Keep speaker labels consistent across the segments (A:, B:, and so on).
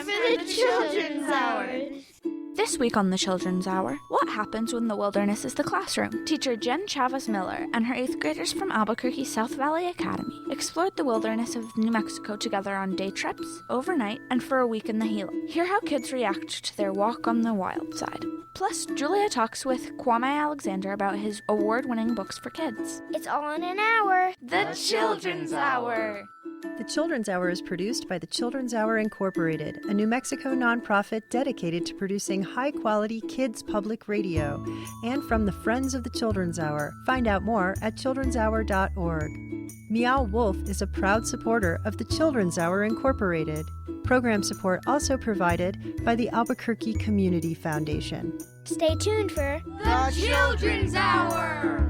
A: for the Children's Hour.
B: This week on the Children's Hour, what happens when the wilderness is the classroom? Teacher Jen Chavez Miller and her 8th graders from Albuquerque South Valley Academy explored the wilderness of New Mexico together on day trips, overnight, and for a week in the Gila. Hear how kids react to their walk on the wild side. Plus, Julia talks with Kwame Alexander about his award-winning books for kids.
A: It's all in an hour.
B: The Children's Hour.
C: The Children's Hour is produced by the Children's Hour Incorporated, a New Mexico nonprofit dedicated to producing high-quality kids public radio, and from the Friends of the Children's Hour. Find out more at childrenshour.org. Meow Wolf is a proud supporter of the Children's Hour Incorporated. Program support also provided by the Albuquerque Community Foundation.
A: Stay tuned for
B: The Children's Hour.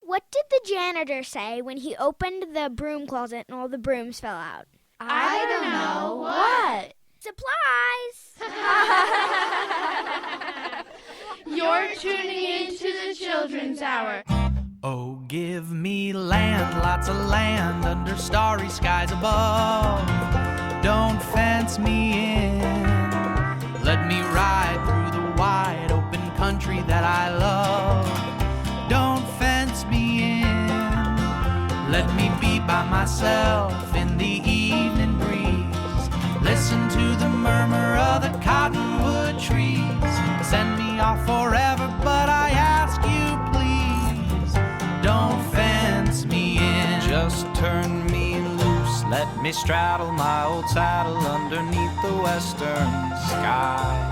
A: What did the janitor say when he opened the broom closet and all the brooms fell out?
B: I don't know. What?
A: Supplies!
D: You're tuning into the Children's Hour.
E: Oh, give me land, lots of land under starry skies above. Don't fence me in. Let me ride through the wide open country that I love. Don't fence me in. Let me be by myself in the evening breeze. Listen to the murmur of the cottonwood trees. Send me off forever, but I ask you please, don't fence me in. Just turn me loose, let me straddle my old saddle underneath the western skies.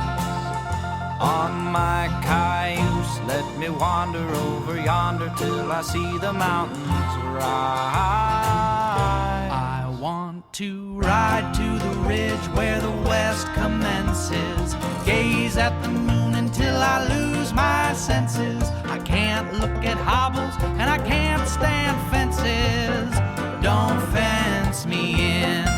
E: On my cayuse, let me wander over yonder till I see the mountains rise. I want to ride to the ridge where the west commences, gaze at the moon until I lose my senses. I can't look at hobbles and I can't stand fences. Don't fence me in.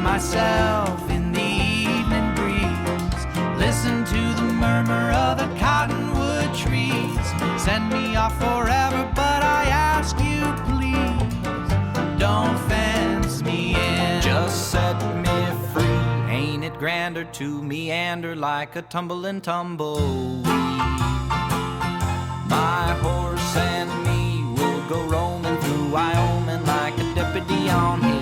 E: Myself in the evening breeze. Listen to the murmur of the cottonwood trees. Send me off forever, but I ask you please, don't fence me in. Just set me free. Ain't it grander to meander like a tumbling tumbleweed? My horse and me will go roaming through Wyoming like a deputy on his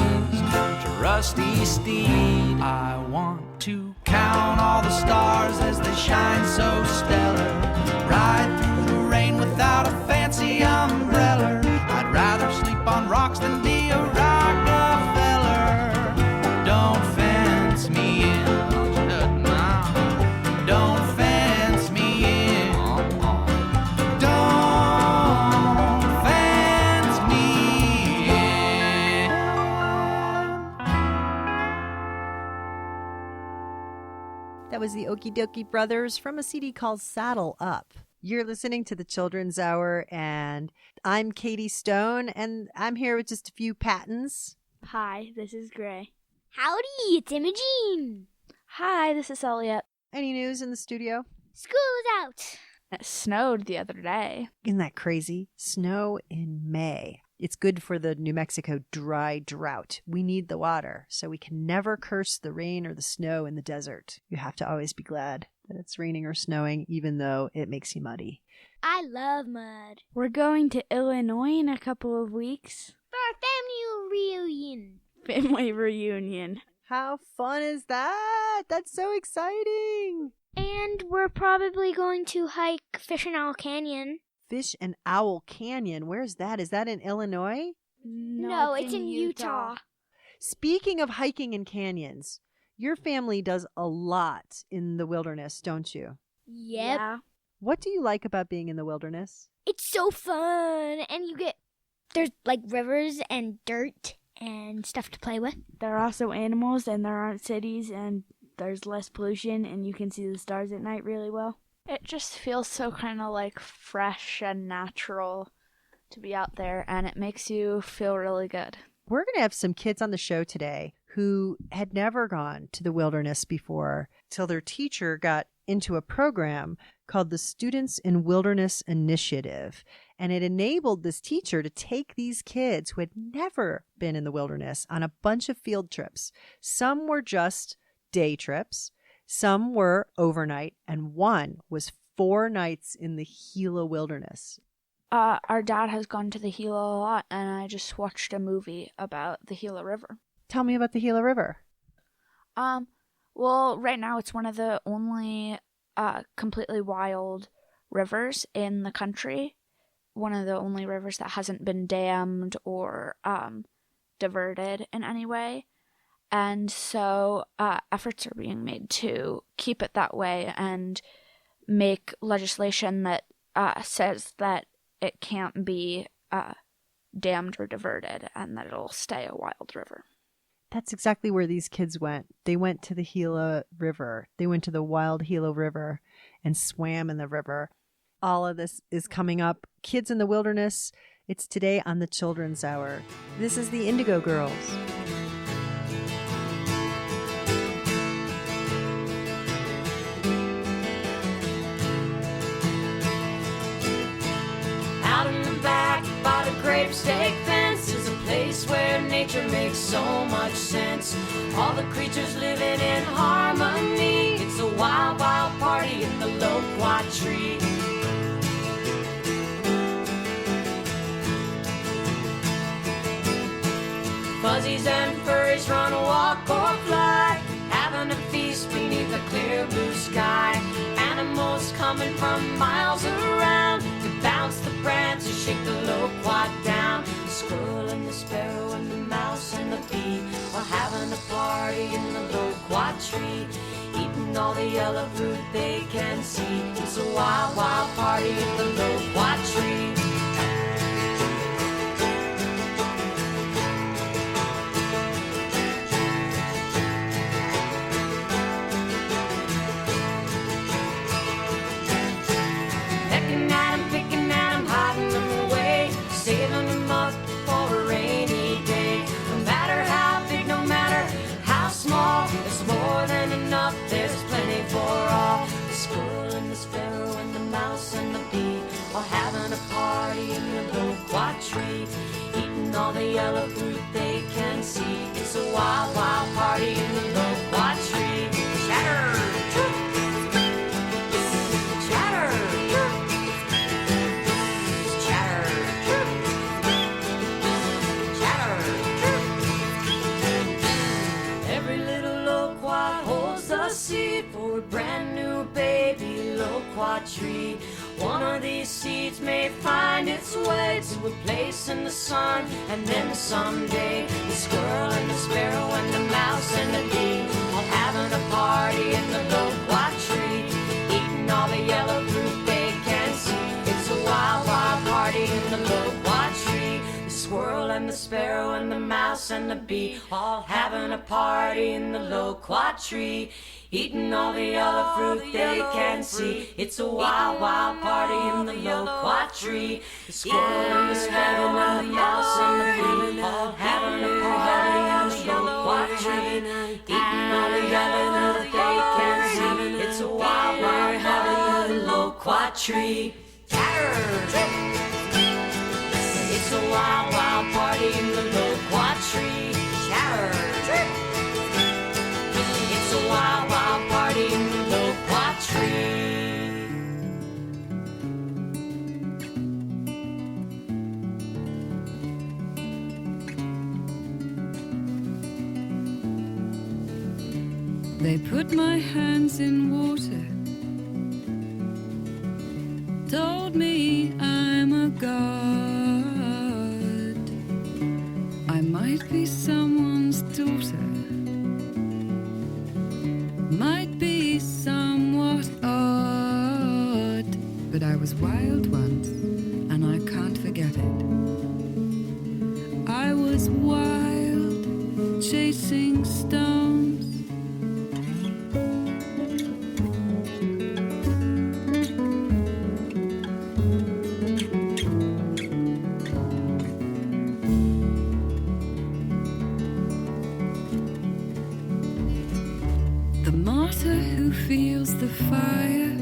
E: rusty steed. I want to count all the stars as they shine so stellar. Ride through the rain without a fancy umbrella. I'd rather sleep on rocks than be a Rockefeller. Don't fence me in. Don't fence me in. Don't fence me in.
C: That was the Okie Dokie Brothers from a CD called Saddle Up. You're listening to the Children's Hour, and I'm Katie Stone, and I'm here with just a few Pattons.
D: Hi, this is Gray.
A: Howdy, it's Imogene.
B: Hi, this is Elliot.
C: Any news in the studio?
A: School is out.
B: It snowed the other day.
C: Isn't that crazy? Snow in May. It's good for the New Mexico dry drought. We need the water, so we can never curse the rain or the snow in the desert. You have to always be glad that it's raining or snowing, even though it makes you muddy.
A: I love mud.
D: We're going to Illinois in a couple of weeks.
A: For our family reunion.
D: Family reunion.
C: How fun is that? That's so exciting.
A: And we're probably going to hike Fish and Owl Canyon.
C: Fish and Owl Canyon. Where's that? Is that in Illinois?
A: No, it's in Utah.
C: Speaking of hiking in canyons, your family does a lot in the wilderness, don't you?
A: Yep.
D: Yeah.
C: What do you like about being in the wilderness?
A: It's so fun. And there's like rivers and dirt and stuff to play with.
D: There are also animals, and there aren't cities, and there's less pollution, and you can see the stars at night really well.
B: It just feels so kind of like fresh and natural to be out there, and it makes you feel really good.
C: We're going to have some kids on the show today who had never gone to the wilderness before till their teacher got into a program called the Students in Wilderness Initiative. And it enabled this teacher to take these kids who had never been in the wilderness on a bunch of field trips. Some were just day trips, some were overnight, and one was 4 nights in the Gila Wilderness.
B: Our dad has gone to the Gila a lot, and I just watched a movie about the Gila River.
C: Tell me about the Gila River.
B: Well, right now it's one of the only completely wild rivers in the country. One of the only rivers that hasn't been dammed or diverted in any way. And so efforts are being made to keep it that way and make legislation that says that it can't be dammed or diverted and that it'll stay a wild river.
C: That's exactly where these kids went. They went to the Gila River. They went to the wild Gila River and swam in the river. All of this is coming up. Kids in the Wilderness. It's today on the Children's Hour. This is the Indigo Girls.
F: Out in the back by the grapestake fence is a place where nature makes so much sense. All the creatures living in harmony. It's a wild, wild party in the loquat tree. Fuzzies and furries run, walk or fly, having a feast beneath a clear blue sky. Animals coming from miles around to bounce the prance, to shake the loquat down. The squirrel and the sparrow and the mouse and the bee are having a party in the loquat tree, eating all the yellow fruit they can see. It's a wild, wild party in the loquat tree. Saving them up for a rainy day. No matter how big, no matter how small, there's more than enough, there's plenty for all. The squirrel and the sparrow and the mouse and the bee are having a party in the loquat tree, eating all the yellow fruit they can see. It's a wild, wild party in the loquat tree. Chatter! For a brand new baby loquat tree. One of these seeds may find its way to a place in the sun, and then someday the squirrel and the sparrow and the mouse and the bee all having a party in the loquat tree, eating all the yellow fruit they can see. It's a wild, wild party in the loquat tree. The squirrel and the sparrow and the mouse and the bee all having a party in the loquat tree, eating all the yellow fruit they can see. It's a wild, wild party in the loquat tree. The squirrel and the sparrow and the mouse and the bee all having a party in the loquat tree, eating all the yellow fruit they can see. It's a wild, wild party in the loquat tree. It's a wild, wild party in the loquat tree. It's a wild, wild party in the loquat tree.
G: They put my hands in water, told me I'm a god. I might be someone's daughter, might be somewhat odd, but I was wild once, and I can't forget it. I was wild, chasing stones. the fire,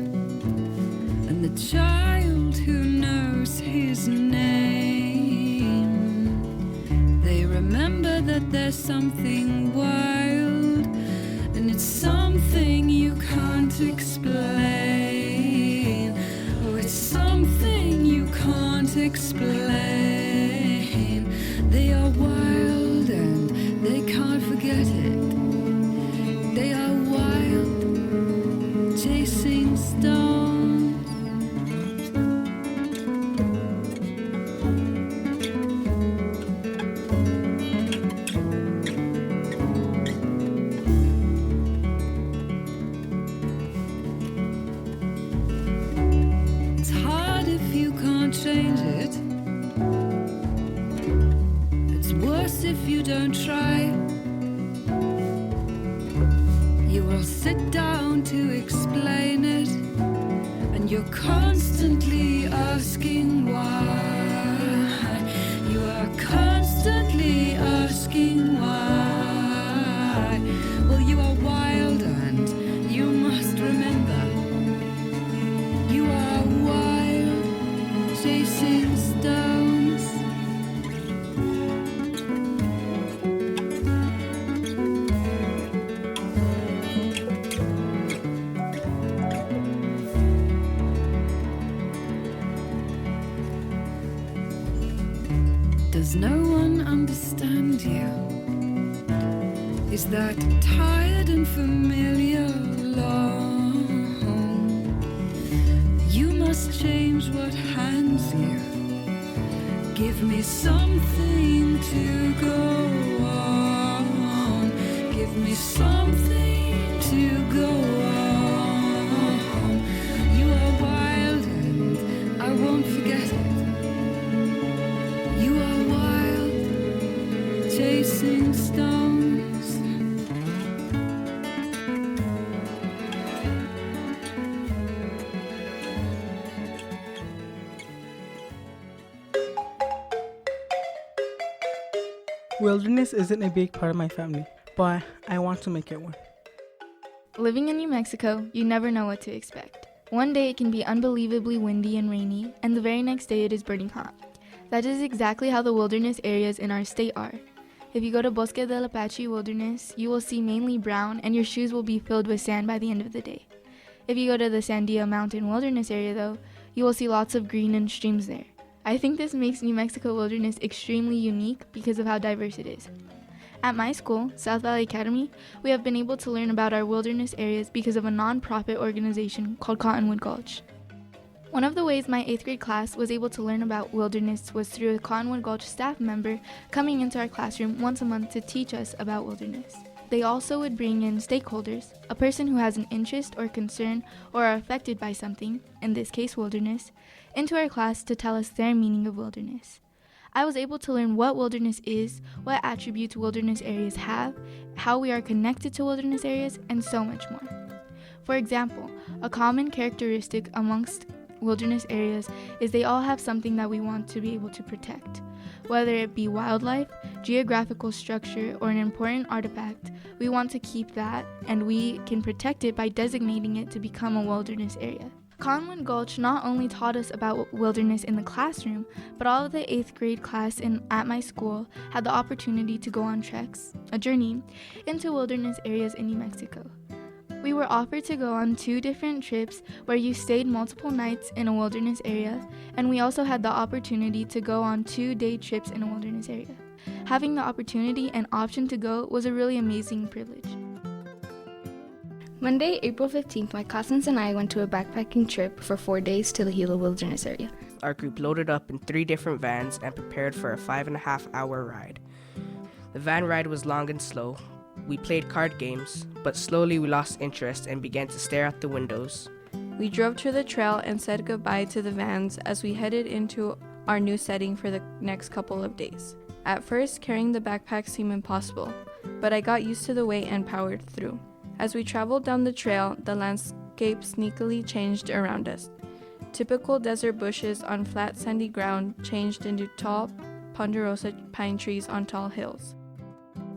G: and the child who knows his name. They remember that there's something wild, and it's something you can't explain. Oh, it's something you can't explain. They are wild and they can't forget it. They are wild, chasing stones. It's hard if you can't change it. It's worse if you don't try. You will sit down to explain it, and you're constantly asking why. You are constantly asking why. Well, you are wild, and you must remember. You are wild, chasing stones. Does no one understand you? Is that tired and familiar alone? You must change what hands you. Give me something to go on. Give me something to go on. You are wild and I won't forget it. You are wild, chasing stones.
H: Wilderness isn't a big part of my family, but I want to make it one.
B: Living in New Mexico, you never know what to expect. One day it can be unbelievably windy and rainy, and the very next day it is burning hot. That is exactly how the wilderness areas in our state are. If you go to Bosque del Apache Wilderness, you will see mainly brown, and your shoes will be filled with sand by the end of the day. If you go to the Sandia Mountain Wilderness area though, you will see lots of green and streams there. I think this makes New Mexico wilderness extremely unique because of how diverse it is. At my school, South Valley Academy, we have been able to learn about our wilderness areas because of a non-profit organization called Cottonwood Gulch. One of the ways my 8th grade class was able to learn about wilderness was through a Cottonwood Gulch staff member coming into our classroom once a month to teach us about wilderness. They also would bring in stakeholders, a person who has an interest or concern or are affected by something, in this case wilderness, into our class to tell us their meaning of wilderness. I was able to learn what wilderness is, what attributes wilderness areas have, how we are connected to wilderness areas, and so much more. For example, a common characteristic amongst wilderness areas is they all have something that we want to be able to protect. Whether it be wildlife, geographical structure, or an important artifact, we want to keep that, and we can protect it by designating it to become a wilderness area. Cottonwood Gulch not only taught us about wilderness in the classroom, but all of the 8th grade class at my school had the opportunity to go on treks, a journey, into wilderness areas in New Mexico. We were offered to go on 2 different trips where you stayed multiple nights in a wilderness area, and we also had the opportunity to go on 2-day trips in a wilderness area. Having the opportunity and option to go was a really amazing privilege.
I: Monday, April 15th, my cousins and I went to a backpacking trip for 4 days to the Gila Wilderness area.
J: Our group loaded up in 3 different vans and prepared for a 5.5-hour ride. The van ride was long and slow. We played card games, but slowly we lost interest and began to stare out the windows.
K: We drove to the trail and said goodbye to the vans as we headed into our new setting for the next couple of days. At first, carrying the backpack seemed impossible, but I got used to the weight and powered through. As we traveled down the trail, the landscape sneakily changed around us. Typical desert bushes on flat sandy ground changed into tall ponderosa pine trees on tall hills.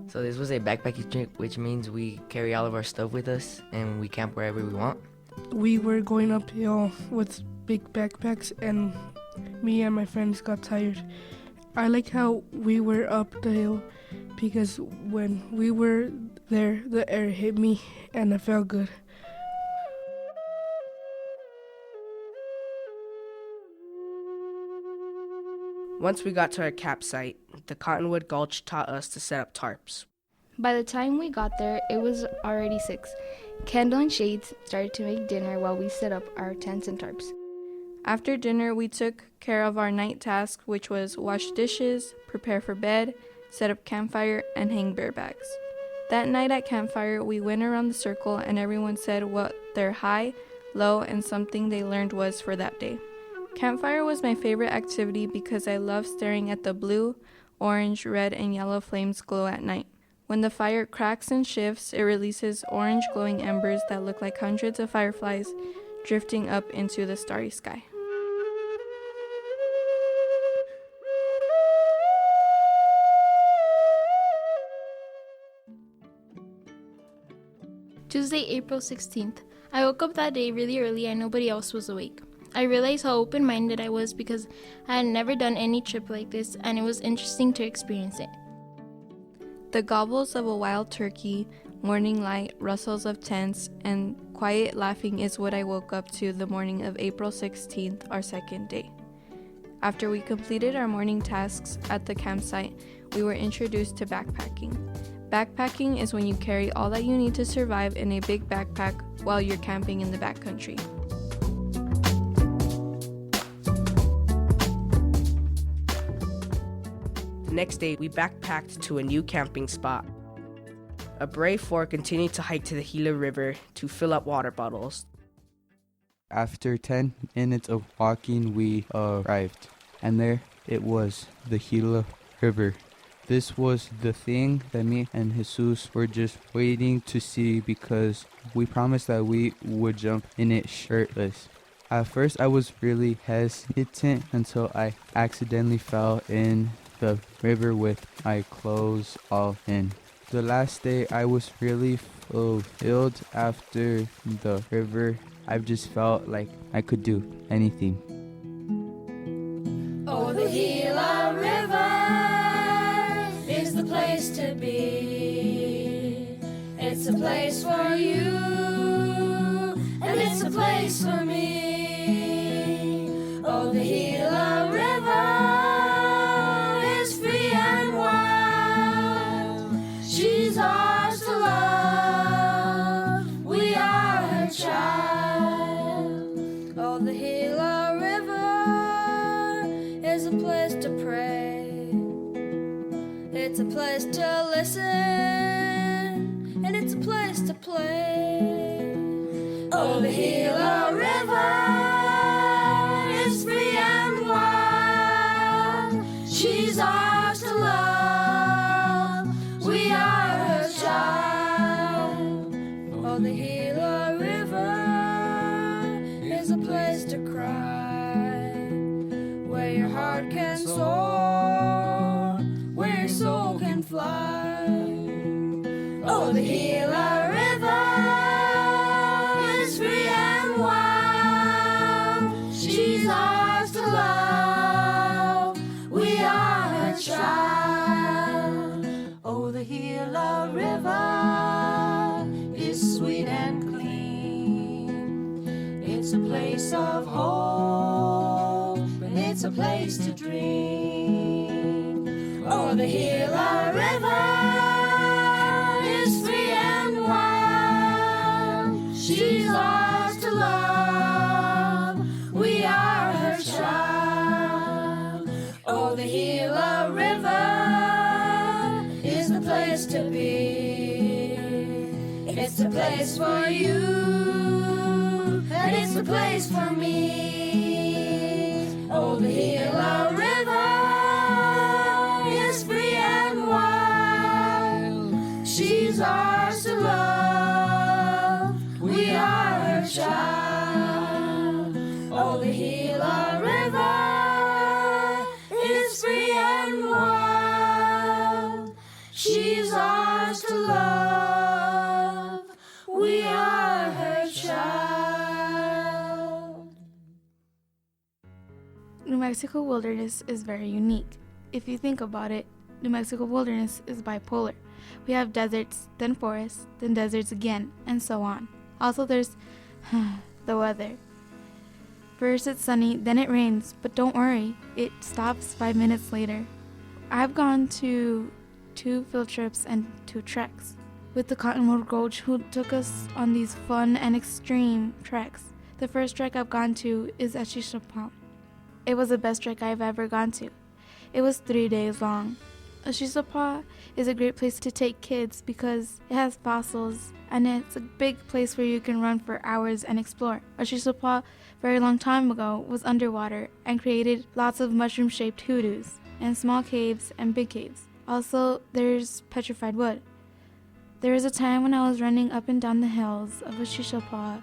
L: So this was a backpacking trip, which means we carry all of our stuff with us and we camp wherever we want. we were going uphill with big backpacks and me and my friends got tired. I like how we were up the hill because when we were there, the air hit me and I felt good.
J: Once we got to our campsite, the Cottonwood Gulch taught us to set up tarps.
I: By the time we got there, it was already 6. Candle and Shades started to make dinner while we set up our tents and tarps.
K: After dinner, we took care of our night task, which was wash dishes, prepare for bed, set up campfire, and hang bear bags. That night at campfire, we went around the circle and everyone said what their high, low, and something they learned was for that day. Campfire was my favorite activity because I love staring at the blue, orange, red, and yellow flames glow at night. When the fire cracks and shifts, it releases orange glowing embers that look like hundreds of fireflies drifting up into the starry sky.
M: Tuesday, April 16th. I woke up that day really early and nobody else was awake. I realized how open-minded I was because I had never done any trip like this and it was interesting to experience it.
K: The gobbles of a wild turkey, morning light, rustles of tents, and quiet laughing is what I woke up to the morning of April 16th, our second day. After we completed our morning tasks at the campsite, we were introduced to backpacking. Backpacking is when you carry all that you need to survive in a big backpack while you're camping in the backcountry.
J: The next day, we backpacked to a new camping spot. A brave 4 continued to hike to the Gila River to fill up water bottles.
N: After 10 minutes of walking, we arrived, and there it was, the Gila River. This was the thing that me and Jesus were just waiting to see because we promised that we would jump in it shirtless. At first, I was really hesitant until I accidentally fell in the river with my clothes all in. The last day, I was really fulfilled after the river. I've just felt like I could do anything.
F: Oh, the Gila River is the place to be. It's a place for you, and it's a place for me. Oh, the Gila River is free and wild. She's ours to love. We are her child. Oh, the Gila River is a place to pray. It's a place to listen, and it's a place to play. Oh, the Gila River is free and wild. She's ours to love. We are her child. Oh, the Gila River is a place to cry, where your heart can soar, where your soul can fly. Oh, the Gila River is free and wild. She's ours to love. We are her child. Oh, the Gila River is sweet and clean. It's a place of hope, and it's a place to dream. Oh, the Gila River is free and wild. She's ours to love. We are her child. Oh, the Gila River is the place to be. It's a place for you, and it's a place for me. Oh, the Gila River is free and wild. She's ours to love. We are her child. Oh, the Gila River is free and wild. She's ours to love. We are her child.
I: New Mexico wilderness is very unique. If you think about it, New Mexico wilderness is bipolar. We have deserts, then forests, then deserts again, and so on. Also, there's the weather. First it's sunny, then it rains, but don't worry, it stops 5 minutes later. I've gone to 2 field trips and 2 treks with the Cottonwood Gulch, who took us on these fun and extreme treks. The first trek I've gone to is at Shishapal. It was the best trek I've ever gone to. It was 3 days long. Shishapal is a great place to take kids because it has fossils and it's a big place where you can run for hours and explore. Shishapal, very long time ago, was underwater and created lots of mushroom-shaped hoodoos and small caves and big caves. Also, there's petrified wood. There was a time when I was running up and down the hills of Shishapal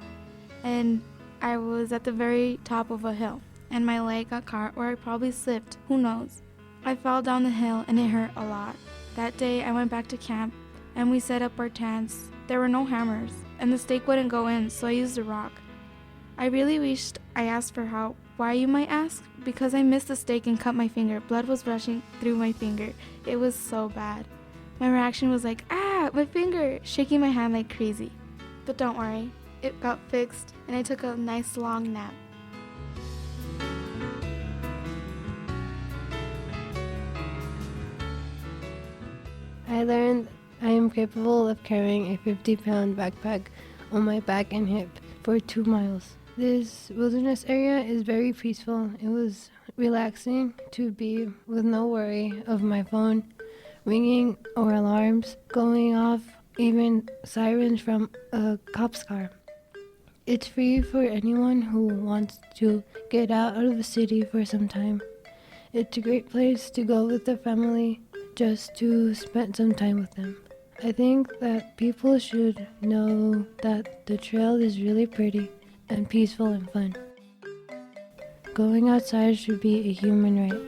I: and I was at the very top of a hill and my leg got caught or I probably slipped, who knows. I fell down the hill and it hurt a lot. That day I went back to camp and we set up our tents. There were no hammers and the stake wouldn't go in, so I used a rock. I really wished I asked for help. Why, you might ask? Because I missed the stake and cut my finger. Blood was rushing through my finger. It was so bad. My reaction was like, ah, my finger, shaking my hand like crazy. But don't worry, it got fixed and I took a nice long nap.
O: I learned I am capable of carrying a 50-pound backpack on my back and hip for 2 miles. This wilderness area is very peaceful. It was relaxing to be with no worry of my phone ringing or alarms going off, even sirens from a cop's car. It's free for anyone who wants to get out of the city for some time. It's a great place to go with the family just to spend some time with them. I think that people should know that the trail is really pretty and peaceful and fun. Going outside should be a human right.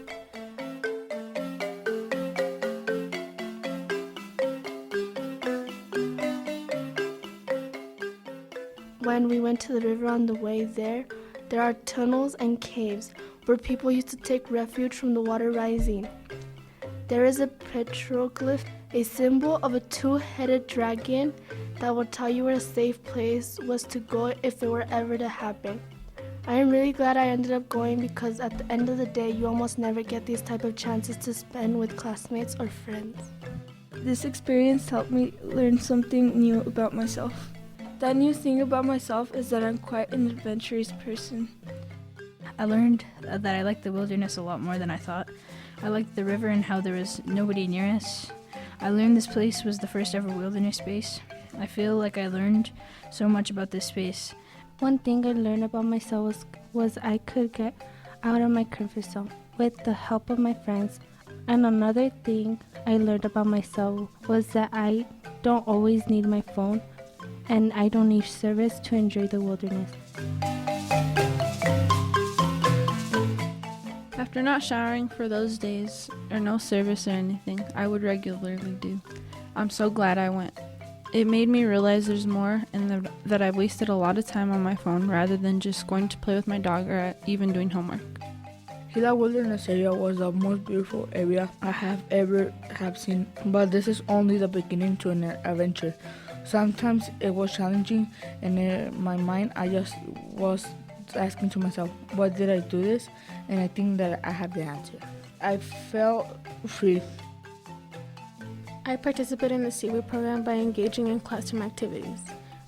P: When we went to the river on the way there are tunnels and caves where people used to take refuge from the water rising. There is a petroglyph, a symbol of a 2-headed dragon that will tell you where a safe place was to go if it were ever to happen. I am really glad I ended up going because at the end of the day, you almost never get these type of chances to spend with classmates or friends.
D: This experience helped me learn something new about myself. That new thing about myself is that I'm quite an adventurous person.
Q: I learned that I liked the wilderness a lot more than I thought. I liked the river and how there was nobody near us. I learned this place was the first ever wilderness space. I feel like I learned so much about this space.
R: One thing I learned about myself was I could get out of my comfort zone with the help of my friends. And another thing I learned about myself was that I don't always need my phone and I don't need service to enjoy the wilderness.
K: After not showering for those days, or no service or anything, I would regularly do. I'm so glad I went. It made me realize there's more and that I wasted a lot of time on my phone rather than just going to play with my dog or even doing homework.
S: Gila Wilderness area was the most beautiful area I have ever seen, but this is only the beginning to an adventure. Sometimes it was challenging, and in my mind I just was asking to myself, why did I do this? And I think that I have the answer. I felt free.
P: I participate in the Seaweed program by engaging in classroom activities.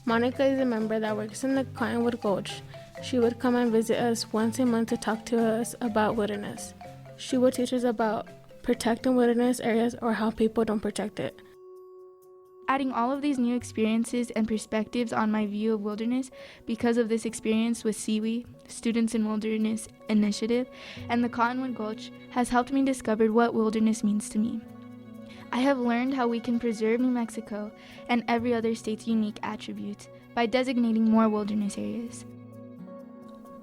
P: Monica is a member that works in the Cottonwood Gulch. She would come and visit us once a month to talk to us about wilderness. She would teach us about protecting wilderness areas or how people don't protect it.
I: Adding all of these new experiences and perspectives on my view of wilderness because of this experience with Seaweed, Students in Wilderness Initiative, and the Cottonwood Gulch has helped me discover what wilderness means to me. I have learned how we can preserve New Mexico and every other state's unique attributes by designating more wilderness areas.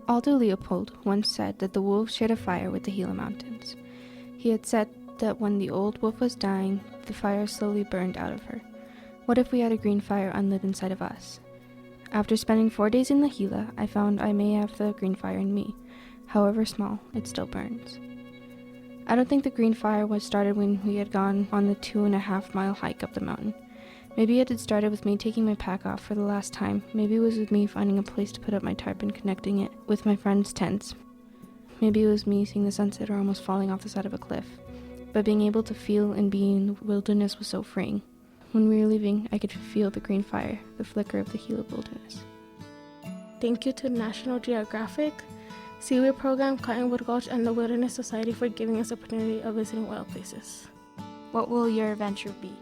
B: Aldo Leopold once said that the wolf shared a fire with the Gila Mountains. He had said that when the old wolf was dying, the fire slowly burned out of her. What if we had a green fire unlit inside of us? After spending 4 days in the Gila, I found I may have the green fire in me.
K: However small, it still burns. I don't think the green fire was started when we had gone on the 2.5-mile hike up the mountain. Maybe it had started with me taking my pack off for the last time. Maybe it was with me finding a place to put up my tarp and connecting it with my friends' tents. Maybe it was me seeing the sunset or almost falling off the side of a cliff. But being able to feel and be in the wilderness was so freeing. When we were leaving, I could feel the green fire, the flicker of the Gila Wilderness.
P: Thank you to National Geographic, Seaweed Program, Cottonwood Gulch, and the Wilderness Society for giving us the opportunity of visiting wild places.
I: What will your adventure be?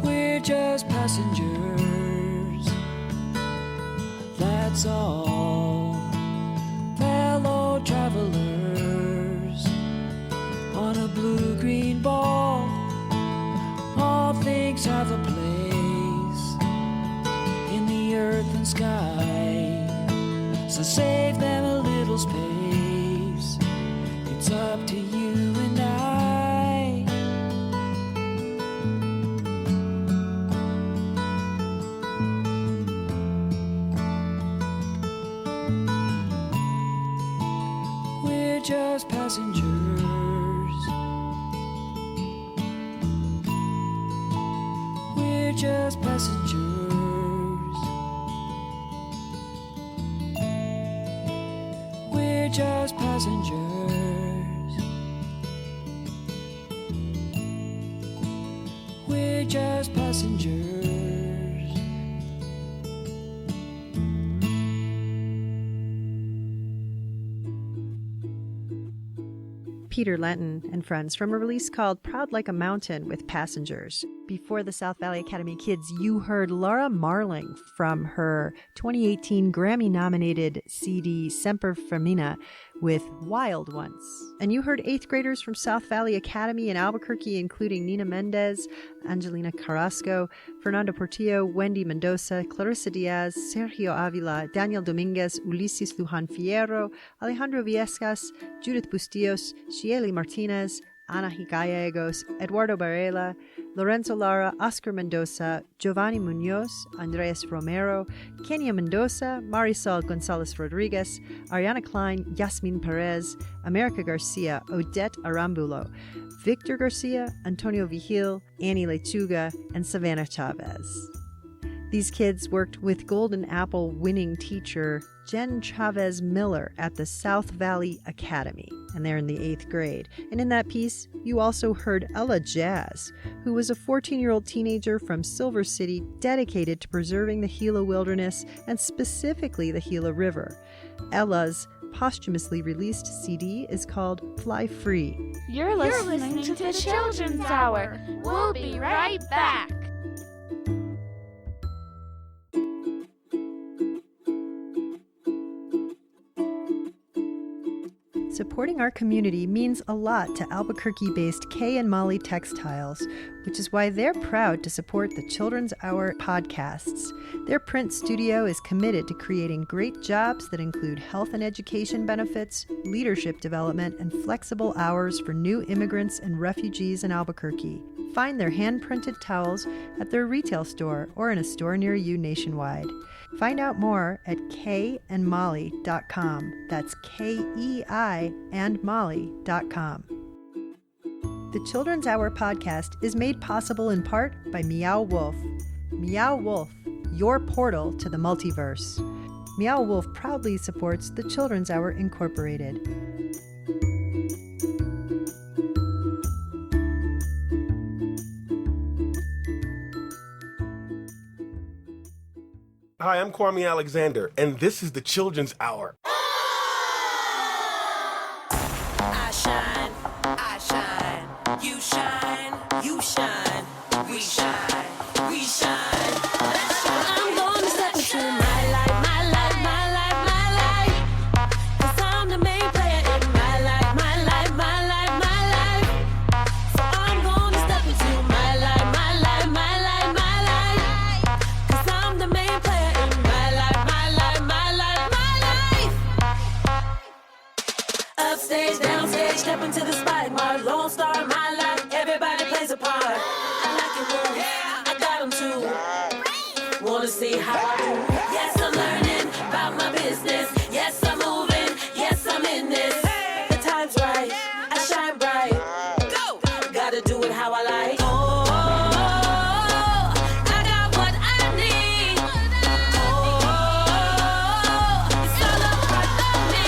F: We're just passengers, that's all. Fellow travelers on a blue-green ball. All things have a place in the earth and sky, so save them a little space. It's up to you and I. We're just passengers. We're just passengers. We're just passengers. We're just passengers.
C: Peter Lenton and friends from a release called Proud Like a Mountain with Passengers. Before the South Valley Academy Kids, you heard Laura Marling from her 2018 Grammy-nominated CD Semper Femina with Wild Ones. And you heard 8th graders from South Valley Academy in Albuquerque, including Nina Mendez, Angelina Carrasco, Fernando Portillo, Wendy Mendoza, Clarissa Diaz, Sergio Avila, Daniel Dominguez, Ulises Lujan Fierro, Alejandro Viescas, Judith Bustillos, Shieli Martinez, Ana Gallegos, Eduardo Varela, Lorenzo Lara, Oscar Mendoza, Giovanni Munoz, Andres Romero, Kenya Mendoza, Marisol Gonzalez Rodriguez, Ariana Klein, Yasmin Perez, America Garcia, Odette Arambulo, Victor Garcia, Antonio Vigil, Annie Lechuga, and Savannah Chavez. These kids worked with Golden Apple winning teacher Jen Chavez Miller at the South Valley Academy, and they're in the 8th grade. And in that piece, you also heard Ella Jazz, who was a 14-year-old teenager from Silver City dedicated to preserving the Gila Wilderness and specifically the Gila River. Ella's posthumously released CD is called Fly Free.
I: You're listening to the Children's Hour. We'll be right back.
C: Supporting our community means a lot to Albuquerque-based Kay and Molly Textiles, which is why they're proud to support the Children's Hour podcasts. Their print studio is committed to creating great jobs that include health and education benefits, leadership development, and flexible hours for new immigrants and refugees in Albuquerque. Find their hand-printed towels at their retail store or in a store near you nationwide. Find out more at keiandmolly.com. That's KEI and Molly.com. The Children's Hour podcast is made possible in part by Meow Wolf. Meow Wolf, your portal to the multiverse. Meow Wolf proudly supports the Children's Hour Incorporated.
T: Hi, I'm Kwame Alexander, and this is the Children's Hour.
F: I shine, you shine, you shine, we shine, we shine. Let's shine. I'm gonna step into my life, my life, my life, my life. 'Cause I'm the main player in my life, my life, my life, my life. So I'm gonna step into my life, my life, my life, my life. 'Cause I'm the main player in my life, my life, my life, my life. Upstage, downstage, step into the spot. My lone star, my life, everybody plays a part. I like it when I got them too. Wanna see how I do? Yes, I'm learning about my business. Yes, I'm moving. Yes, I'm in this. The time's right. I shine bright. Go! Gotta do it how I like. Oh, I got what I need. Oh, it's all about me.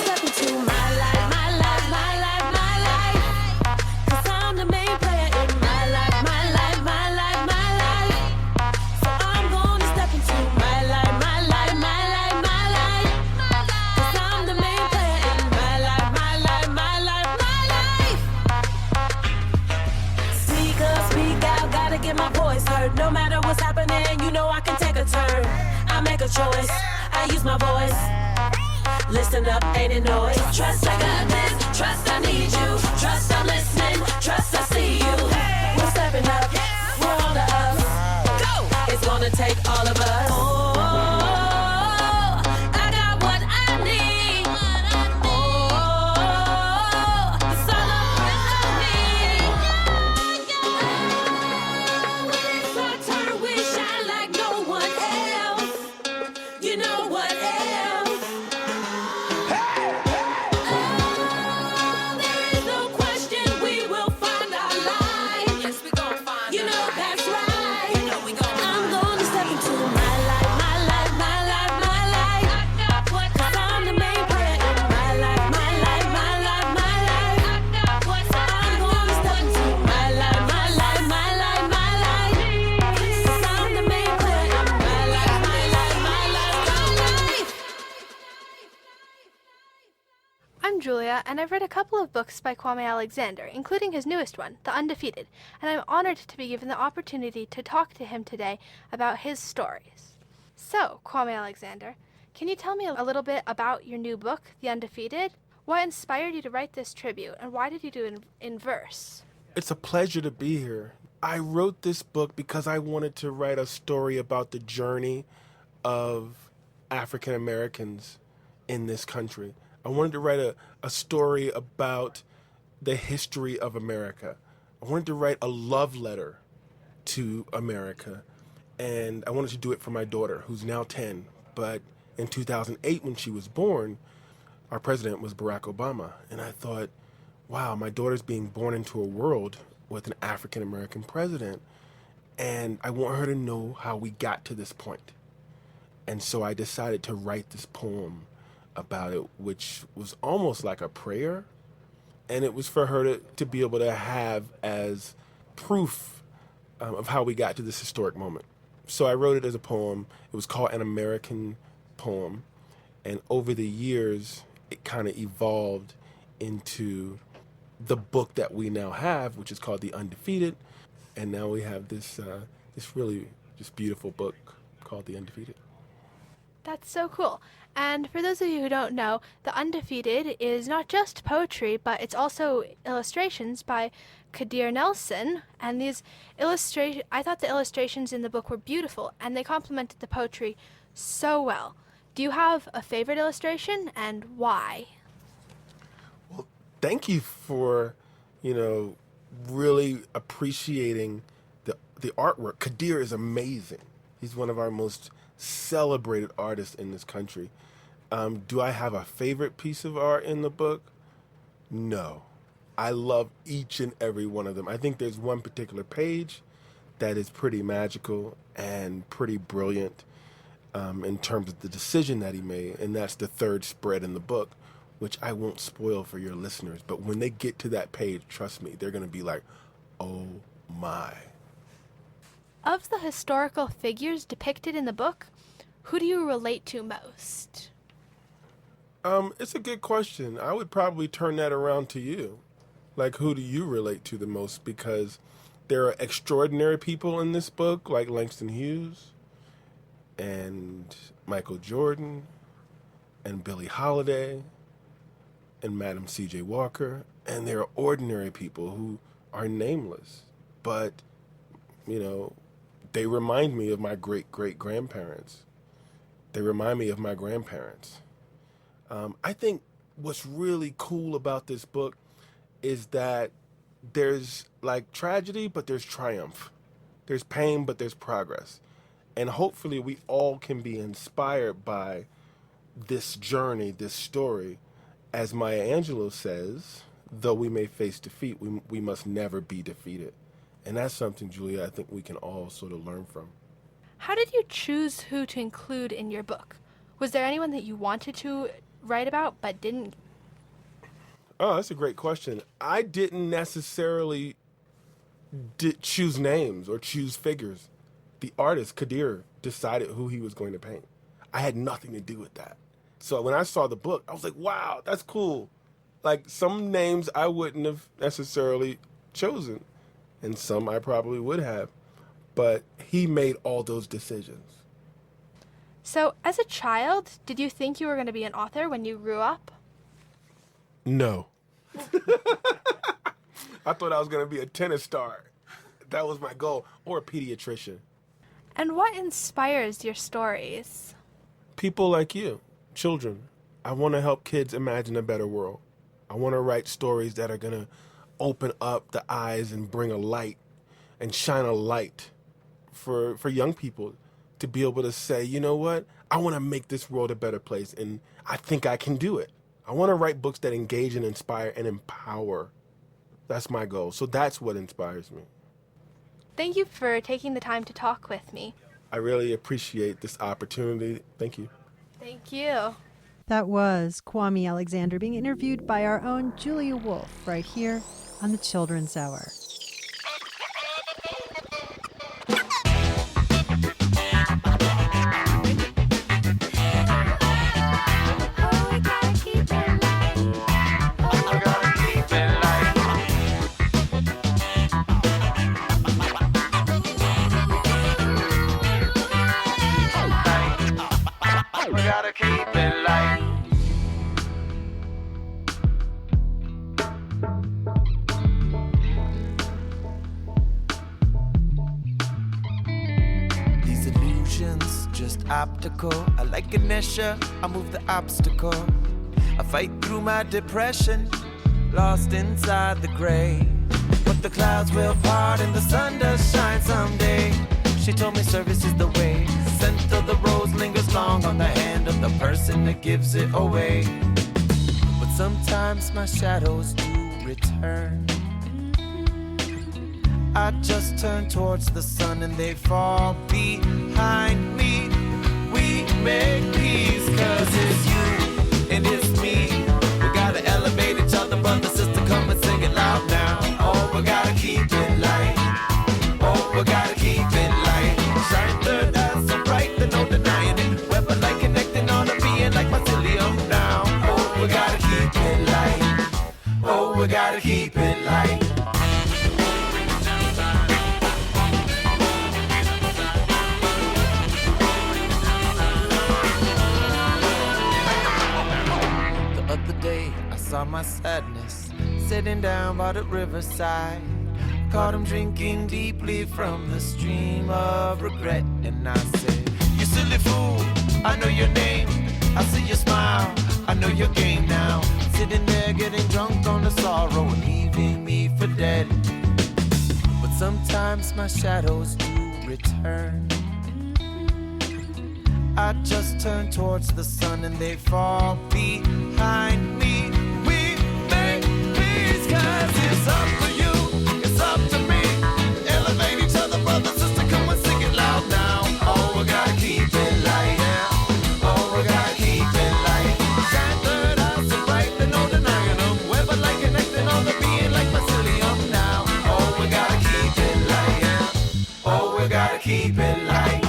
F: Step into my life, my life, my life, my life. 'Cause I'm the main player in my life, my life, my life, my life. So I'm gonna step into my life, my life, my life, my life. 'Cause I'm the main player in my life, my life, my life, my life. Speak up, speak out, gotta get my voice heard. No matter what's happening, you know I can take a turn. I make a choice, I use my voice. Listen up, ain't it noise? Trust I got this, trust I need you. Trust I'm listening, trust I see you. We're stepping up, we're on the up. Go! It's gonna take all of us. Oh, I got what I need. Oh, it's all about me. It's our turn, we shine like no one else. You know what else? There is no question we will find our life. Yes, we gon' find. You know that's right. You know we gon' find. I'm gonna step into my life, my life, my life, my life. I got what 'cause I'm the main player in my life, my life, my life, my life. I got what I'm gonna step into my life, my life, my life, my life. 'Cause I'm the main player in my life, my life, my life, my life.
U: I'm Julia, and I've read a couple of books by Kwame Alexander, including his newest one, The Undefeated, and I'm honored to be given the opportunity to talk to him today about his stories. So, Kwame Alexander, can you tell me a little bit about your new book, The Undefeated? What inspired you to write this tribute, and why did you do it in verse?
T: It's a pleasure to be here. I wrote this book because I wanted to write a story about the journey of African Americans in this country. I wanted to write a story about the history of America. I wanted to write a love letter to America, and I wanted to do it for my daughter, who's now 10. But in 2008, when she was born, our president was Barack Obama, and I thought, wow, my daughter's being born into a world with an African American president, and I want her to know how we got to this point. And so I decided to write this poem about it, which was almost like a prayer, and it was for her to be able to have as proof of how we got to this historic moment. So I wrote it as a poem. It was called An American Poem, and over the years, it kind of evolved into the book that we now have, which is called The Undefeated, and now we have this really just beautiful book called The Undefeated.
U: That's so cool. And for those of you who don't know, The Undefeated is not just poetry, but it's also illustrations by Kadir Nelson. And these I thought the illustrations in the book were beautiful, and they complemented the poetry so well. Do you have a favorite illustration, and why?
T: Well, thank you for, really appreciating the artwork. Kadir is amazing. He's one of our most celebrated artists in this country. Do I have a favorite piece of art in the book? No. I love each and every one of them. I think there's one particular page that is pretty magical and pretty brilliant in terms of the decision that he made, and that's the third spread in the book, which I won't spoil for your listeners. But when they get to that page, trust me, they're going to be like, oh my.
U: Of the historical figures depicted in the book, Who do you relate to most?
T: It's a good question. I would probably turn that around to you. Like, who do you relate to the most? Because there are extraordinary people in this book, like Langston Hughes and Michael Jordan and Billie Holiday and Madam C.J. Walker. And there are ordinary people who are nameless. But, you know, they remind me of my great-great-grandparents. They remind me of my grandparents. I think what's really cool about this book is that there's like tragedy, but there's triumph. There's pain, but there's progress. And hopefully we all can be inspired by this journey, this story. As Maya Angelou says, though we may face defeat, we must never be defeated. And that's something, Julia, I think we can all sort of learn from.
U: How did you choose who to include in your book? Was there anyone that you wanted to write about but didn't?
T: Oh, that's a great question. I didn't necessarily choose names or choose figures. The artist, Kadir, decided who he was going to paint. I had nothing to do with that. So when I saw the book, I was like, wow, that's cool. Like, some names I wouldn't have necessarily chosen, and some I probably would have. But he made all those decisions.
U: So, as a child, did you think you were going to be an author when you grew up?
T: No. I thought I was going to be a tennis star. That was my goal. Or a pediatrician.
U: And what inspires your stories?
T: People like you, children. I want to help kids imagine a better world. I want to write stories that are going to open up the eyes and bring a light and shine a light for young people to be able to say, you know what? I want to make this world a better place, and I think I can do it. I want to write books that engage and inspire and empower. That's my goal. So that's what inspires me.
U: Thank you for taking the time to talk with me.
T: I really appreciate this opportunity. Thank you.
U: Thank you.
C: That was Kwame Alexander being interviewed by our own Julia Wolf right here on the Children's Hour.
E: Optical, I like inertia, I move the obstacle. I fight through my depression, lost inside the gray. But the clouds will part and the sun does shine someday. She told me service is the way. Scent of the rose lingers long on the hand of the person that gives it away. But sometimes my shadows do return. I just turn towards the sun and they fall behind me. We make peace, cause it's you and it's me. We gotta elevate each other, brother, sister, come and sing it loud now. Oh, we gotta keep it light. Oh, we gotta keep it light. Shine third eye so bright, there's no denying it. Weather like connecting on a being like mycelium now. Oh, we gotta keep it light. Oh, we gotta keep it light. Saw my sadness sitting down by the riverside. Caught him drinking deeply from the stream of regret. And I said, you silly fool, I know your name. I see your smile, I know your game now. Sitting there getting drunk on the sorrow, leaving me for dead. But sometimes my shadows do return. I just turn towards the sun and they fall behind me. Cause it's up for you, it's up to me. Elevate each other, brother, sister, come and sing it loud now. Oh, we gotta keep it light, yeah. Oh, we gotta keep it light. Shine third eye so bright, there's no denying them. Weather like connecting on the being like mycelium now. Oh, we gotta keep it light, yeah. Oh, we gotta keep it light.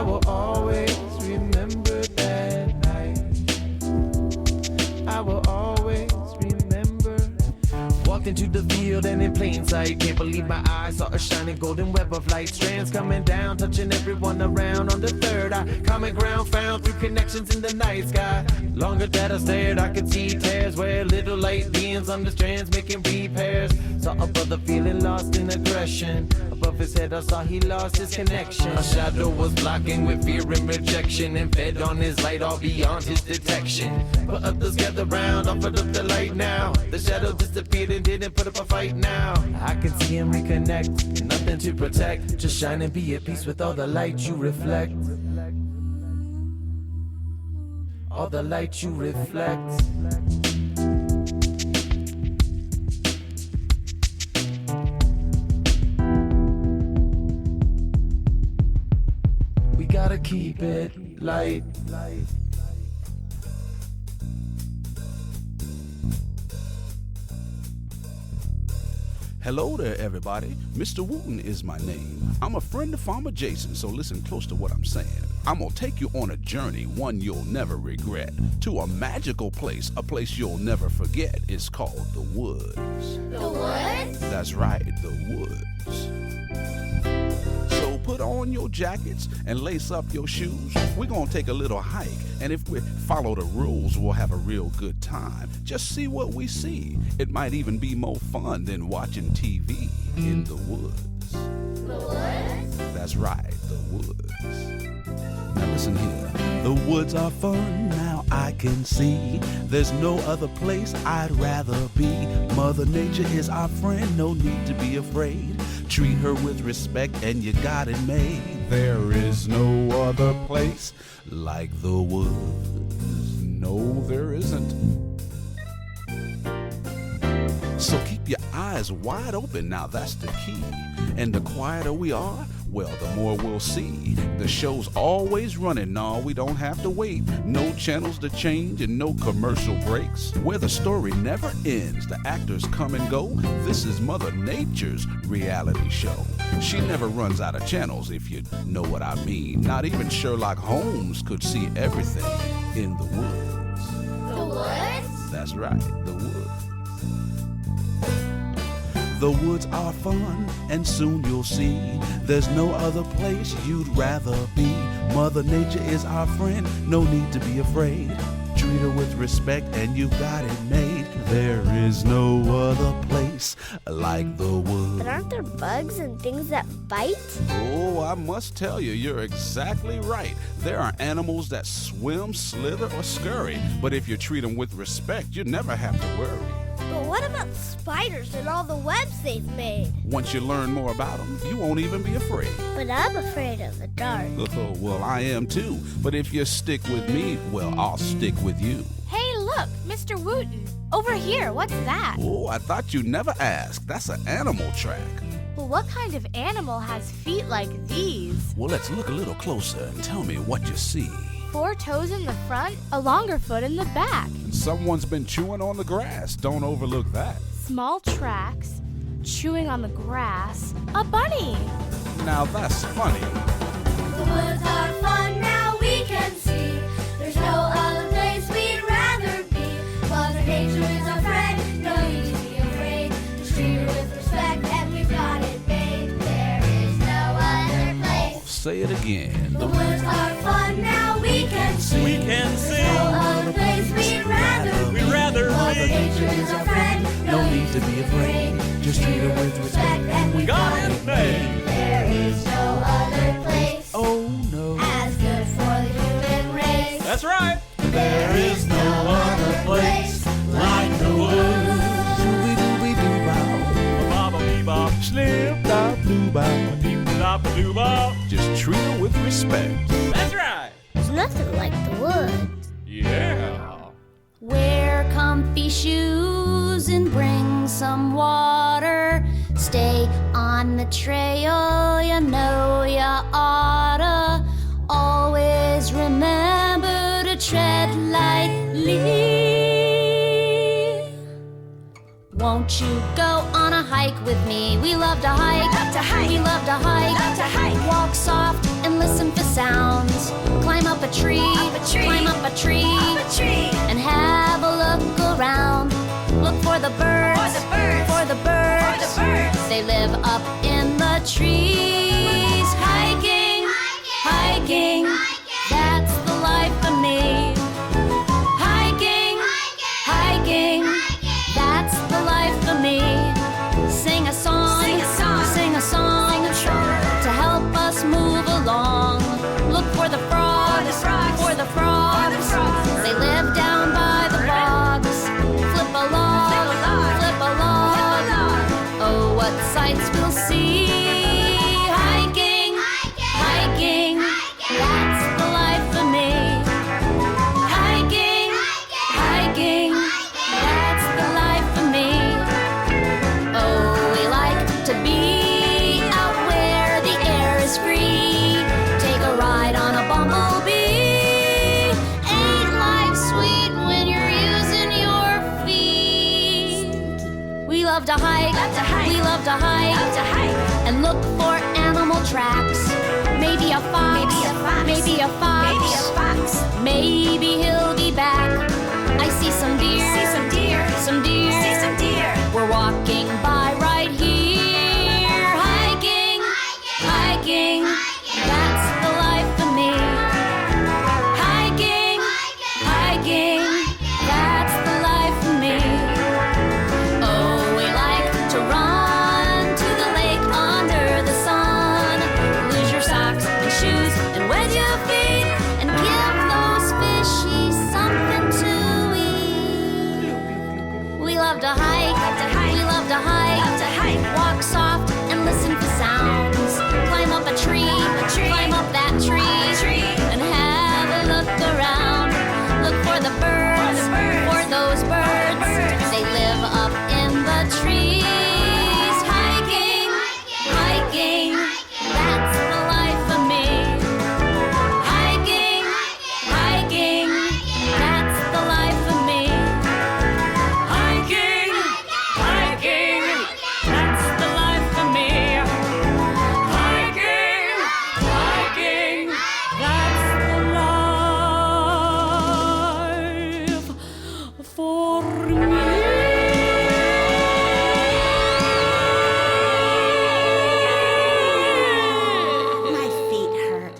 E: I will always remember that night. I will always remember. Walked into the field and in plain sight, can't believe my eyes saw a shining golden web of light. Strands coming down, touching everyone around. On the third eye, common ground found through connections in the night sky. Longer that I stared, I could see tears where little light beams on the strands making repairs. Saw a brother feeling lost in aggression. Above his head I saw he lost his connection. A shadow was blocking with fear and rejection, and fed on his light all beyond his detection. But others gathered round, offered up the light now. The shadow disappeared and didn't put up a fight now. I can see him reconnect, nothing to protect. Just shine and be at peace with all the light you reflect. All the light you reflect. We gotta keep it light.
A: Hello there, everybody. Mr. Wooten is my name. I'm a friend of Farmer Jason, so listen close to what I'm saying. I'm gonna take you on a journey, one you'll never regret, to a magical place, a place you'll never forget. It's called the woods.
V: The woods?
A: That's right, the woods. So put on your jackets and lace up your shoes. We're gonna take a little hike, and if we follow the rules, we'll have a real good time. Just see what we see. It might even be more fun than watching TV in the woods.
V: The woods?
A: That's right, the woods. Now listen here. The woods are fun, now I can see. There's no other place I'd rather be. Mother Nature is our friend, no need to be afraid. Treat her with respect and you got it made. There is no other place like the woods. No, there isn't. So keep your eyes wide open, now that's the key. And the quieter we are, well, the more we'll see. The show's always running, no, we don't have to wait. No channels to change and no commercial breaks. Where the story never ends, the actors come and go. This is Mother Nature's reality show. She never runs out of channels, if you know what I mean. Not even Sherlock Holmes could see everything in the woods.
V: The woods?
A: That's right, the woods. The woods are fun, and soon you'll see there's no other place you'd rather be. Mother Nature is our friend, no need to be afraid. Treat her with respect and you got it made. There is no other place like the woods.
V: But aren't there bugs and things that bite?
A: Oh, I must tell you, you're exactly right. There are animals that swim, slither, or scurry. But if you treat them with respect, you never have to worry.
V: But what about spiders and all the webs they've made?
A: Once you learn more about them, you won't even be afraid.
V: But I'm afraid of the dark.
A: Oh, well, I am too. But if you stick with me, well, I'll stick with you.
V: Hey, look, Mr. Wooten. Over here, what's that?
A: Oh, I thought you'd never ask. That's an animal track.
V: Well, what kind of animal has feet like these?
A: Well, let's look a little closer and tell me what you see.
V: 4 toes in the front, a longer foot in the back.
A: Someone's been chewing on the grass. Don't overlook that.
V: Small tracks, chewing on the grass. A bunny.
A: Now that's funny.
V: The woods are fun, now we can see. There's no other place we'd rather be. Mother Nature is our friend, no need to be afraid. Just treat her with respect and we've got it made. There is no other place.
A: Oh, say it again.
V: The woods are fun, now we can see.
W: We can see.
V: There's no other place we'd rather be. Mother Nature is our friend,
A: No need to be afraid. Just treat her with respect
V: and we got it made. There is no other place.
A: Oh no.
V: As good for the human race.
W: That's right.
V: There is no other place like the woods.
W: Ba-ba-bee-bop.
A: Slip-dop-doo-bow. Just treat her with respect.
W: That's right.
V: There's nothing like the woods.
W: Yeah.
V: Wear comfy shoes and bring some water. Stay on the trail, you know you oughta. Always remember to tread lightly. Won't you go on a hike with me? We love to hike. We love to hike. Walk soft and listen for sound. tree, climb up a tree, and have a look around. Look for the birds, for the birds. They live up in the trees. Hiking, hiking, that's the life for me. Hiking, hiking, that's the life for me. Sing a song, sing a song, to help us move along. Look for the frogs, for the frogs. They live down by the bogs. Flip a log, flip a log. Oh, what sights we'll see. Hiking, hiking, that's the life for me. Hiking, hiking, that's the life for me. Oh, we like to be out where the air is free. Take a ride on a bumblebee. Ain't life sweet when you're using your feet? We love to hike, we love to hike, and look for animal tracks. Maybe a fox, maybe a fox, maybe he'll be back. I see some deer, some deer. We're walking by right here. Hiking, hiking, that's the life for me. Hiking, hiking, that's the life for me. Oh, we like to run to the lake under the sun. Lose your socks and shoes and wet your feet and give those fishies something to eat. We love to hike, we love to hike, walk soft and listen for sounds. Climb up a tree, climb up that tree, and have a look around. Look for the birds, for those birds. They live up in the trees. Hiking, hiking, that's the life for me. Hiking, hiking, that's the life for me. Hiking, hiking, that's the life for me. Hiking, hiking, that's the life for me. My feet hurt.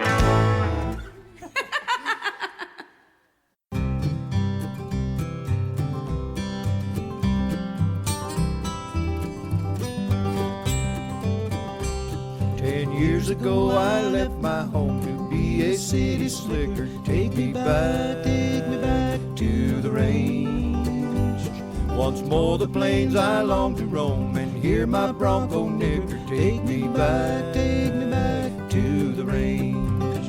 G: 10 years ago I left my home to be a city slicker. Take me back to the range. Once more the plains I long to roam and hear my bronco nicker. Take me back to the range.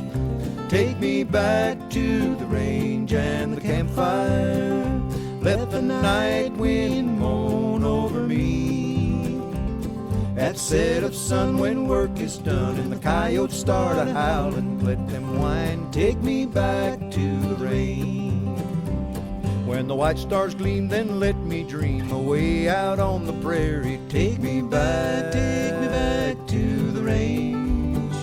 G: Take me back to the range and the campfire. Let the night wind moan over me. At set of sun when work is done and the coyotes start a howling, let them whine. Take me back to the range. When the white stars gleam, then let me dream away out on the prairie. Take me back to the range.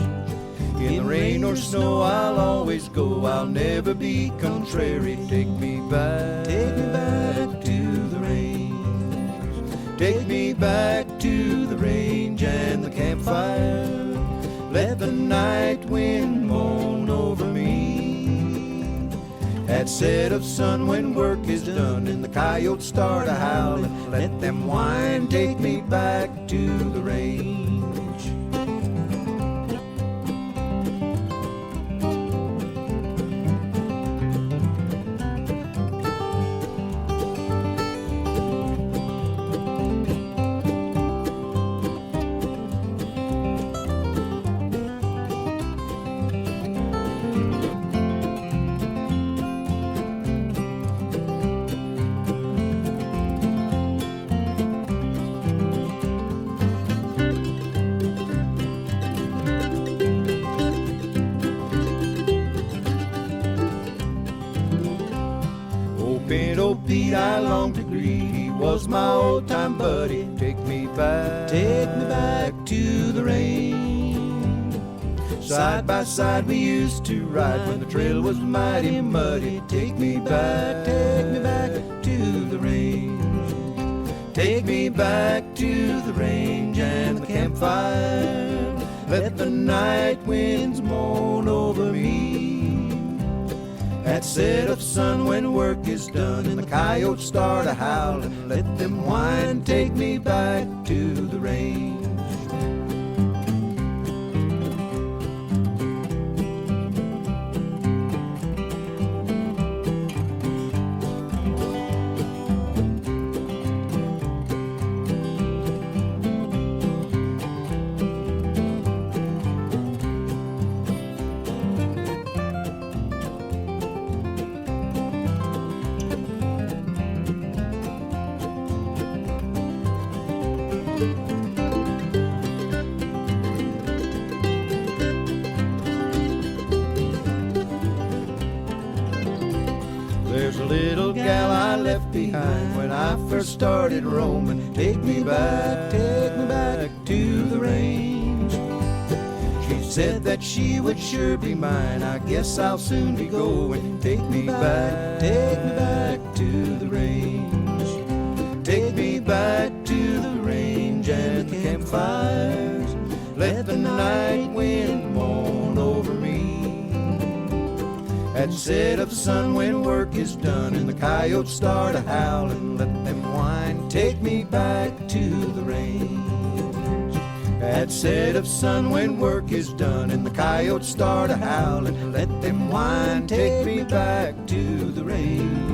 G: In the rain or snow I'll always go, I'll never be contrary. Take me back to the range. Take me back to the range and the campfire. Let the night wind moan over me. At set of sun when work is done and the coyotes start a howling, let them whine. Take me back to the range. Old Pete I long to greet, he was my old-time buddy. Take me back to the range. Side by side we used to ride when the trail was mighty muddy. Take me back to the range. Take me back to the range and the campfire. Let the night winds moan over me. At set of sun when work is done and the coyotes start a howling, let them whine, take me back to the range. There's a little gal I left behind when I first started roaming. Take me back to the range. She said that she would sure be mine. I guess I'll soon be going. Take me back to the range. Take me back to the range and the campfires. Let the night wind moan over me. At set of sun when work is done and the coyotes start a howling, let them whine, take me back to the range. At set of sun when work is done and the coyotes start a howling, let them whine, take me back to the range.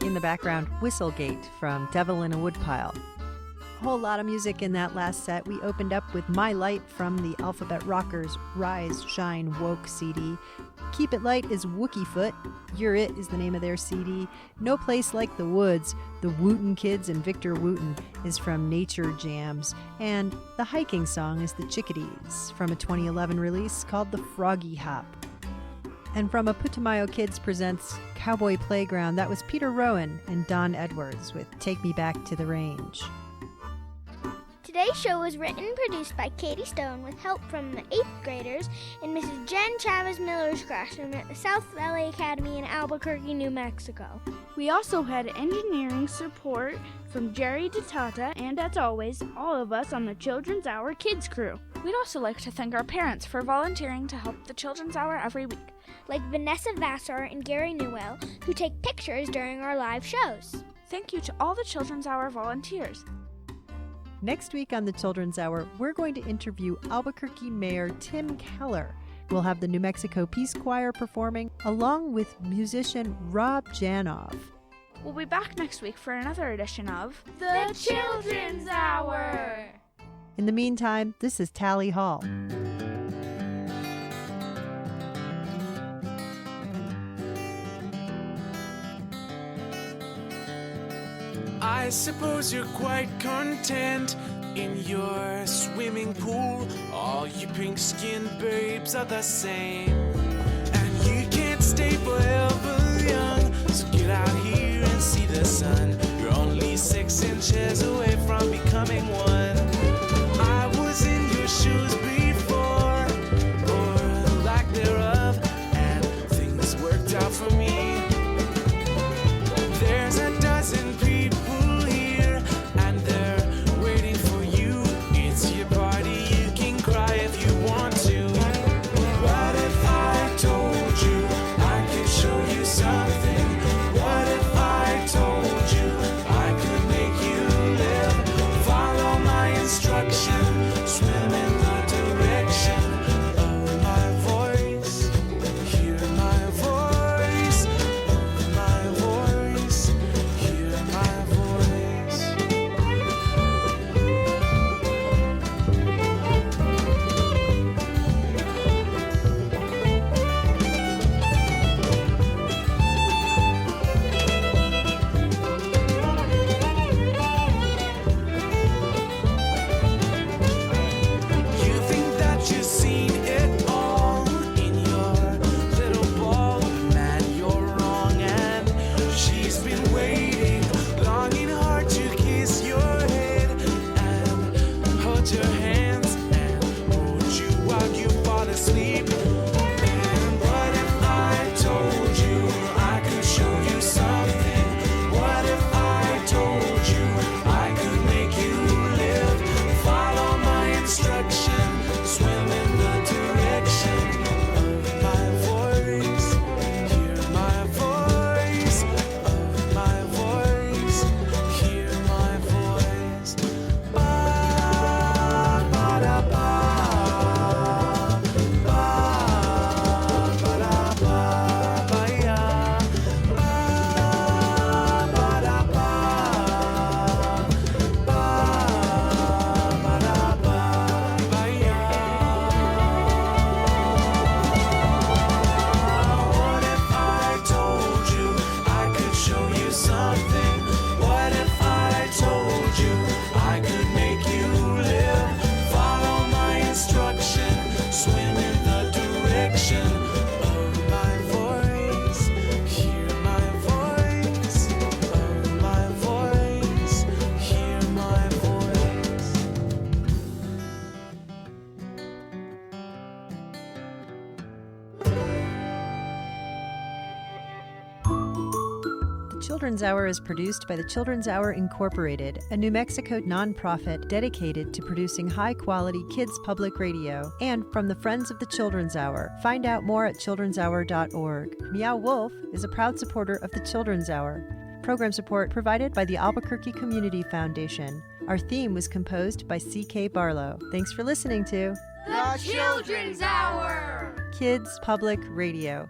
C: In the background, Whistlegate from Devil in a Woodpile. A whole lot of music in that last set. We opened up with My Light from the Alphabet Rockers' Rise, Shine, Woke CD. Keep It Light is Wookiefoot. You're It is the name of their CD. No Place Like the Woods, the Wooten Kids and Victor Wooten, is from Nature Jams. And the hiking song is The Chickadees from a 2011 release called The Froggy Hop. And from a Putumayo Kids Presents Cowboy Playground, that was Peter Rowan and Don Edwards with Take Me Back to the Range.
H: Today's show was written and produced by Katie Stone with help from the 8th graders in Mrs. Jen Chavez Miller's classroom at the South Valley Academy in Albuquerque, New Mexico.
B: We also had engineering support from Jerry DeTata and, as always, all of us on the Children's Hour Kids crew. We'd also like to thank our parents for volunteering to help the Children's Hour every week,
H: like Vanessa Vassar and Gary Newell, who take pictures during our live shows.
B: Thank you to all the Children's Hour volunteers.
C: Next week on the Children's Hour, we're going to interview Albuquerque Mayor Tim Keller. We'll have the New Mexico Peace Choir performing, along with musician Rob Janoff.
B: We'll be back next week for another edition of
F: The Children's Hour.
C: In the meantime, this is Tally Hall.
E: I suppose you're quite content in your swimming pool. All you pink-skinned babes are the same, and you can't stay forever young. So get out here and see the sun. You're only 6 inches away from becoming one. I was in your shoes before, or lack thereof, and things worked out for me. There's a dozen people here hold your hands and hold you while you fall asleep. And what if I told you I could show you something? What if I told you I could make you live? Follow my instruction, swim in the direction of my voice. Hear my voice, of my voice. Hear my voice. Ba ba da ba, ba ba da ba, ba ya. Ba ba da ba, ba ba da ba, ba ya. What if I told you I could show you something? What if I told you I could make you live? Follow my instruction, swim in the direction of my voice. Hear my voice, of my voice. Hear my voice.
C: The Children's Hour is produced by the Children's Hour Incorporated, a New Mexico nonprofit dedicated to producing high-quality kids public radio, and from the Friends of the Children's Hour. Find out more at childrenshour.org. Meow Wolf is a proud supporter of the Children's Hour. Program support provided by the Albuquerque Community Foundation. Our theme was composed by C.K. Barlow. Thanks for listening to
V: The Children's Hour!
C: Kids Public Radio.